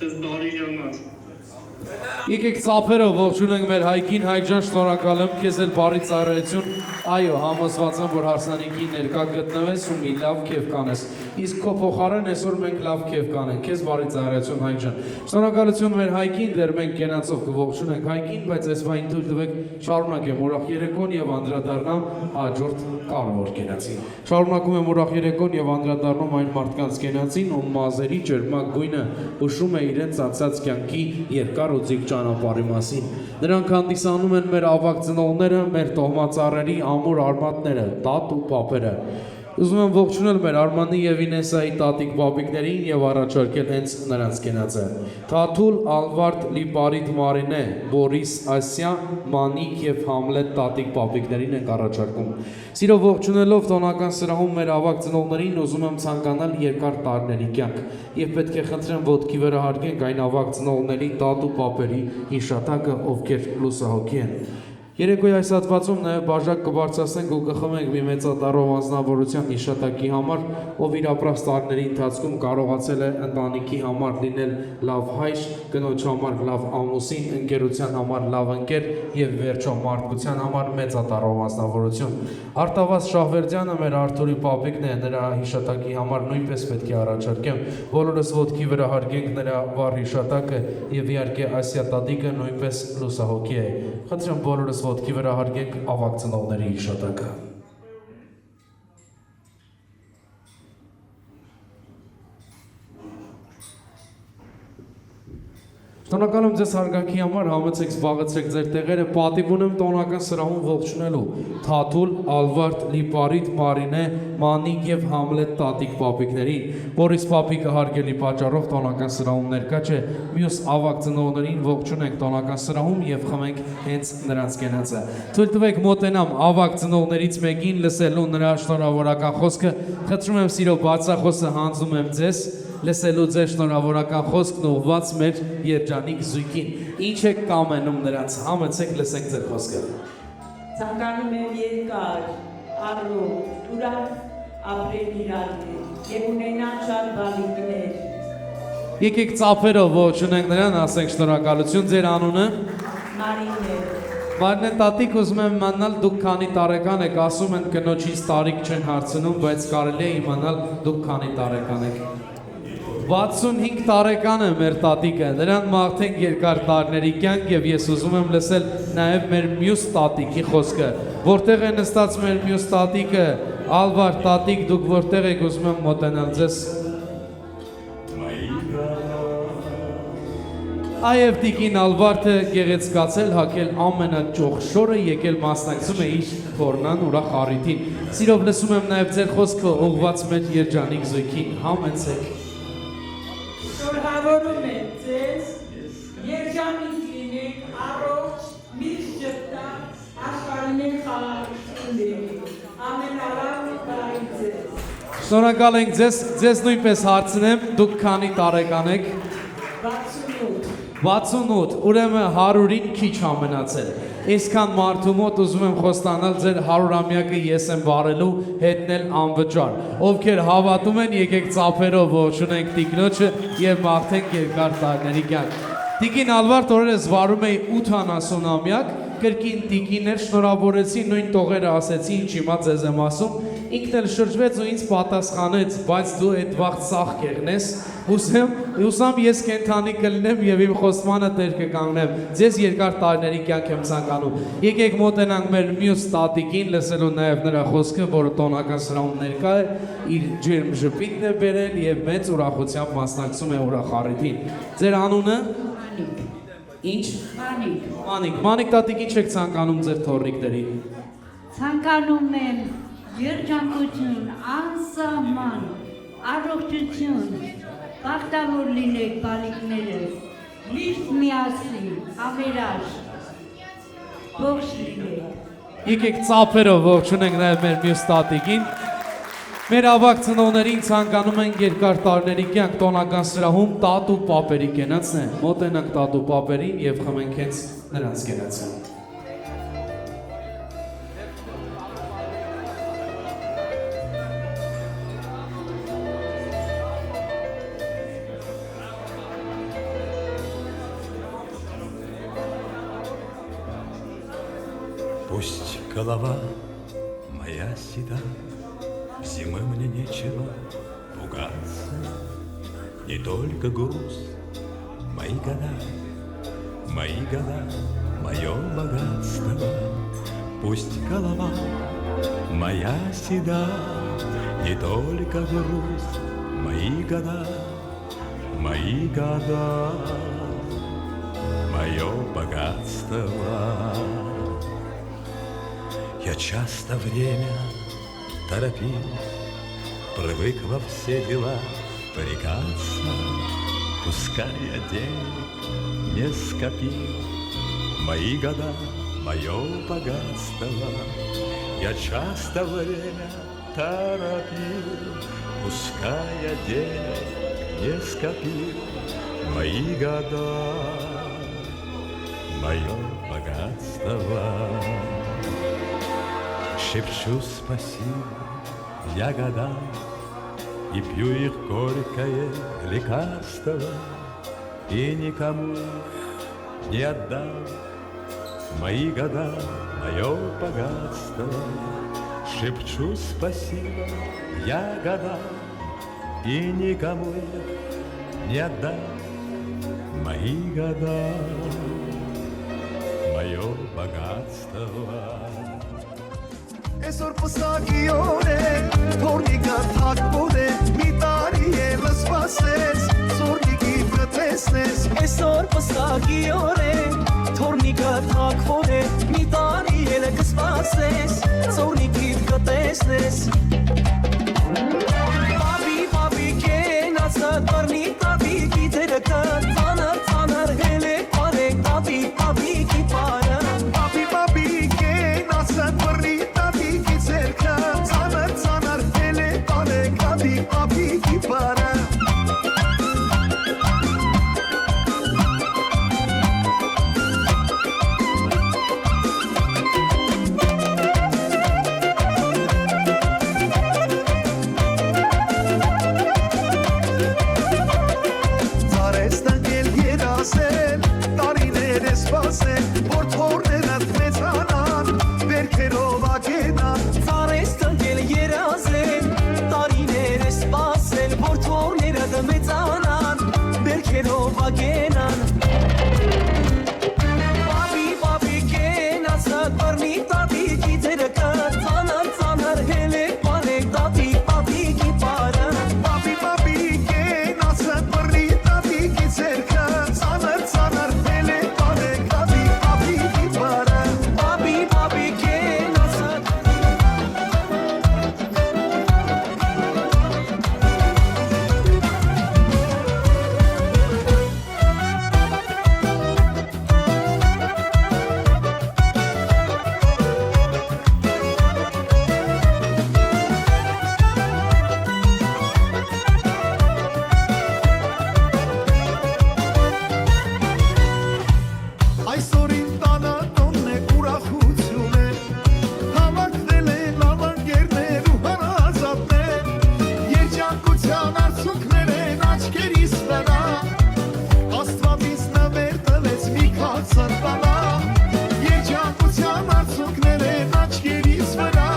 ձեզ բարի ժամանց։ Եկեք ծափերով ողջունենք մեր Հայկին, Հայկ ջան, շնորհակալ եմ քեզ էլ բարի ծառայություն։ Այո, համոզված եմ, որ հարսանիքի ներկա գտնվես ու մի լավ քեֆ կանես։ Իսկ քո փոխարեն այսօր մենք լավ քեֆ կանենք։ Քեզ բարի ծառայություն, Հայկ ջան։ Շնորհակալություն մեր Հայկին, դեռ մենք կենացով կողջունենք Հայկին, բայց այս բանին թույլ տվեք շարունակեմ ուրախ երեկոն եւ անդրադառնամ հաջորդ կարևոր կենացին։ Շարունակում եմ ուրախ երեկոն եւ անդրադառնում այն մարդկանց կենացին, ում մազերի ջերմակ գույնը հուշում է իրենց անցած կյանքի երկար ու ձիգ ճանապարհի մասին։ Նրանք հանդիսանում են մեր ավագ ծնողները, մեր տոհմածառերի ամուր արմատները, տատ ու պապերը։ Ուզում եմ ողջունել մեր Արմանի եւ Ինեսայի տատիկ պապիկներին եւ առաջարկել հենց նրանց կենացը։ Թաթուլ, Ալվարդ, Լիպարիտ, Մարինե, Բորիս, Ասիա, Մանիկ եւ Համլետ տատիկ պապիկներին ենք առաջարկում։ Սիրով ողջունելով տոնական սրահում մեր ավագ ծնողներին ուզում եմ ցանկանալ երկար տարիների կյանք եւ պետք է խնդրեմ ոտքի վրա հարգենք այն ավագ ծնողների տատ ու պապերի հիշատակը, ովքեր լուսահոգի են։ Երեկոյի այս հատվածում նաև բաժակ կբարձրացնենք ու կխմենք մի մեծատառով անձնավորության հիշատակի համար, ով իր ապրած տարիների ընթացքում կարողացել է ընտանիքի համար լինել լավ հայր, կնոջ համար լավ ամուսին, ընկերության համար լավ ընկեր եւ վերջո մարդկության համար մեծատառով անձնավորություն։ Արտավազ Շահվերդյանը մեր Արթուրի պապիկն է, նրա հիշատակի համար նույնպես պետք է առաջարկեմ։ Բոլորս ոտքի վրա հարգենք նրա վառ հիշատակը եւ իհարկե Ասիա տատիկը նույնպես լուսահոգի է։ Խնդրեմ բոլորս ոտքի վրա հարգենք ավագ ծնողների հիշատակը։ Շնորհակալ եմ ձեզ հարգանքի համար, համեցեք զբաղեցրեք ձեր տեղերը, պատիվ ունեմ տոնական սրահում ողջունելու Թաթուլ, Ալվարդ, Լիպարիտ, Մարինե, Մանիկ եւ Համլետ տատիկ պապիկներին։ Բորիս պապիկը հարգելի պատճառով տոնական սրահում ներկա չէ, մյուս ավագ ծնողներին ողջունենք տոնական սրահում եւ խմենք հենց նրանց կենացը։ Թույլ տվեք մոտենամ ավագ ծնողներից մեկին լսելու նրա շնորհավորական խոսքը, խնդրում եմ սիրով բացախոսը հանձնում եմ ձեզ լսելու ձեր շնորհավորական խոսքն ուղղված մեր երջանիկ զույգին։ Ինչ եք կամենում նրանց, համեցեք լսենք ձեր խոսքը։ Ցանկանում եմ երկար, առողջ, ուրախ ապրել իրար եւ ունենալ շատ բալիկներ։ Եկեք ծափերով ողջունենք նրան, ասենք շնորհակալություն, ձեր անունը։ Մարինե։ Մարինե տատիկ, ուզում եմ իմանալ դուք քանի տարեկան եք, ասում են կնոջից տարիք չեն հարցնում, բայց կարելի է իմանալ դուք քանի տարեկան եք։ 65 տարեկան է մեր տատիկը, նրան մաղթենք երկար տարիների կյանք եւ ես ուզում եմ լսել նաեւ մեր մյուս տատիկի խոսքը։ Որտեղ է նստած մեր մյուս տատիկը, Ալվար տատիկ, դուք որտեղ եք, ուզում եմ մոտենալ ձեզ։ Այև տիկին Ալվարդը գեղեցկացել, հագել ամենաճոխ շորը, եկել մասնակցում է իր փորնան ուրախ առիթին։ Սիրով լսում եմ նաեւ ձեր խոսքը ուղղված մեր երջանիկ զույգին, համեցեք։ Շնորհավորում եմ ձեզ, երջանիկ լինեք, առողջ, միշտ ճպտակ, աշխարհին խաղաղություն լինեք, ամենալավ տարի ձեզ։ Շնորհակալ ենք ձեզ նույնպես հարցնեմ, դուք քանի տարեկան եք։ 68, ուրեմն 100-ին քիչ ամենացել։ Այսքան մարդու մոտ ուզում եմ խոստանալ ձեր 100-ամյակը ես եմ բարելու հետնել անվճար։ Ովքեր հավատում են, եկեք ծափերով ողջունենք տիկնոջը եւ մաղթենք երկար տարիների կյանք։ Տիկին Ալվարդ օրերս վարում էի 80-ամյակ, կրկին տիկիներ շնորհավորեցի, նույն տողերը ասեցի, ինչ հիմա ձեզ եմ ասում, ինքն էլ շրջվեց ու ինձ պատասխանեց, բայց դու այդ վաղ ծախ կեղնես, ուսամ ես կենթանի կլինեմ եւ իմ խոստմանը տեր կկանգնեմ, ձեզ երկար տարիների կյանք եմ ցանկանում։ Եկեք մոտենանք մեր մյուս տատիկին, լսելու նաեւ նրա խոսքը, որը տոնական սրահում ներկա է, իր ջերմ ժպիտն է բերել եւ մեծ ուրախությամբ մասնակցում է ուրախ առիթին։ Ձեր անունը։ Ինչ։ Մանիկ տատիկ, ինչ եք ցանկանում ձեր թոռիկներին։ Ցանկանում եմ երջանկություն, անսահման, առողջություն, բախտավոր լինեք բալիկներս, միշտ միասին, հավերաժ, ողջ լինեք։ Եկեք ծափերով ողջունենք նաև մեր մյուս տատիկին։ Մեր ավագ ծնողներին ցանկանում ենք երկար տարիների կյանք տոնական սրահում տատու պապերի կենացնեն։ Մոտենանք տատու պապերին եւ խմենք հենց նրանց կենացը։ Пусть голова моя седа, зимы мне нечего пугаться. Не только груз, мои года, мое богатство. Пусть голова моя седа, не только груз, мои года, мое богатство. Я часто время торопил, привык во все дела впрягаться. Пускай я денег не скопил, мои года, мое богатство. Я часто время торопил, пускай я денег не скопил, мои года, мое богатство. Шепчу спасибо я годам и пью их горькое лекарство, и никому не отдам мои года, мое богатство. Шепчу спасибо я годам и никому не отдам мои года, мое богатство. Այսօր պսակի օր է, թորնիկը թակվոր է, մի տարի ելը սպասես, զորնիկի կտեսնես։ Այսօր պսակի օր է, թորնիկը թակվոր է, մի տարի ելը կսպասես, զորնիկի կտեսնես։ Պապի կենացը տարնի տատիկի ձերը կը, ծանր հել է պարեք պապի կի պարը։ Պապի կենացը տարնի Ցանր հել է պարեք պապի կի պարը Ծարես տնկել երասել, տարիներ է սպասել, որ թորներըտ մեծանան, վերքերով ագենան Ծարես տնկել երազել, տարիներ է սպասել, որ թորները դմեծանան, բերքերով ագենան Պապի կենացը տարնի տատիկի ձերը կը, ծանր հել է պարեք պապի կի պարը Պապի կենացը տարնի տատիկի ձեր կը, ծանր հել է պարեք պապի կի պարը Պապի կենացը Այսօրին տանատոնն է ուրախություն է, հավաքվել են ալանգերներ ու հարազատներ, երջանկության արդյունքներ են աչքերիս վրա, Աստվածից նվեր տվեց մի քացր բանա, երջանկության արդյունքներ են աչքերիս վրա,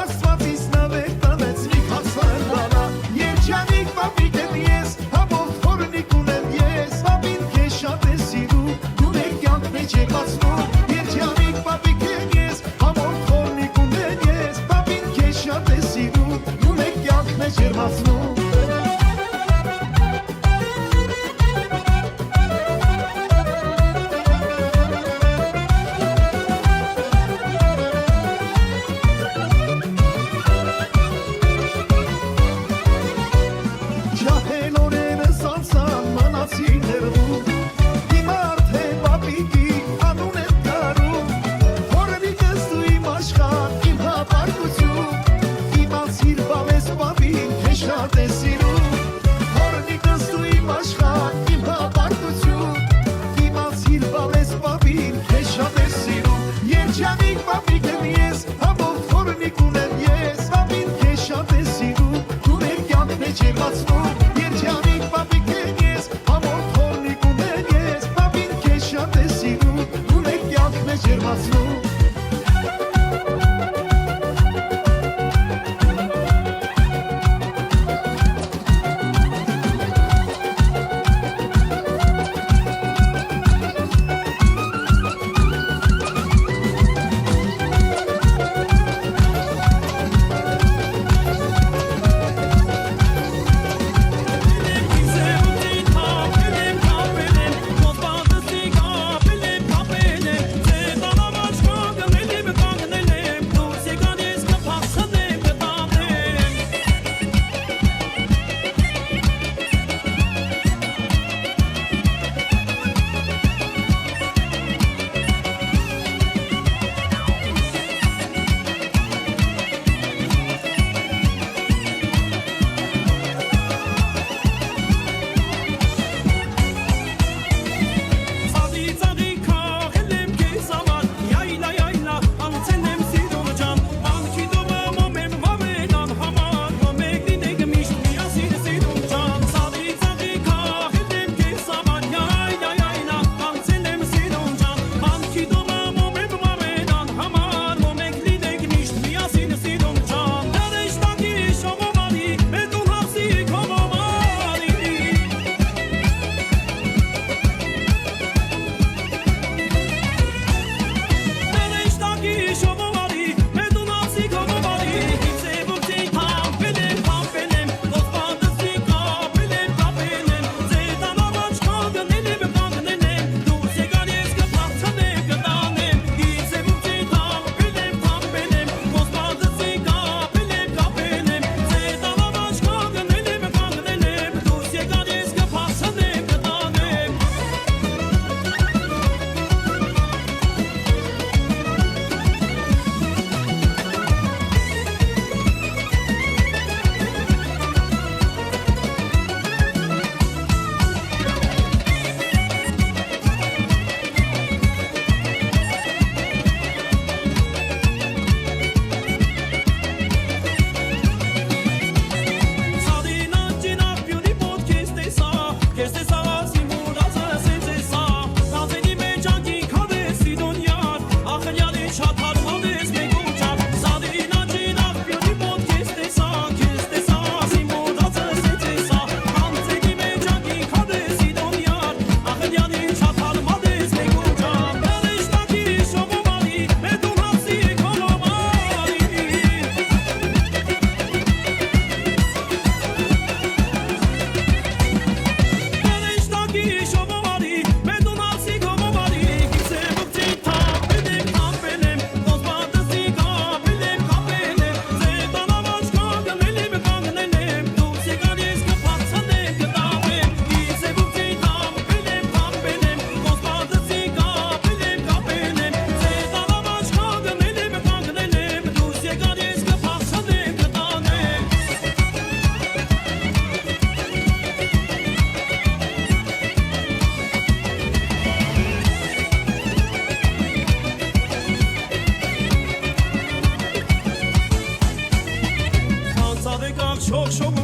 Աստվածից նվեր տվեց մի քացր բանա, երջանիկ պապիկ եմ ես, համով թորնիկ ունեմ ես, պապին քեզ շատ է սիրում, դու մեր կյանքն է ջերմացնում, երջանիկ պապիկ եմ ես, համով թորնիկ ունեմ ես, պապին քեզ շատ է սիրում, դու մեր կյանքն է ջերմացնում ջերմացնում երջանիկ պապիկ են ես ամոր թորնիկ ունեն ես պապին քեզ շատ է սիրում դու մեկ կյանքն է ջերմացնում Շող շող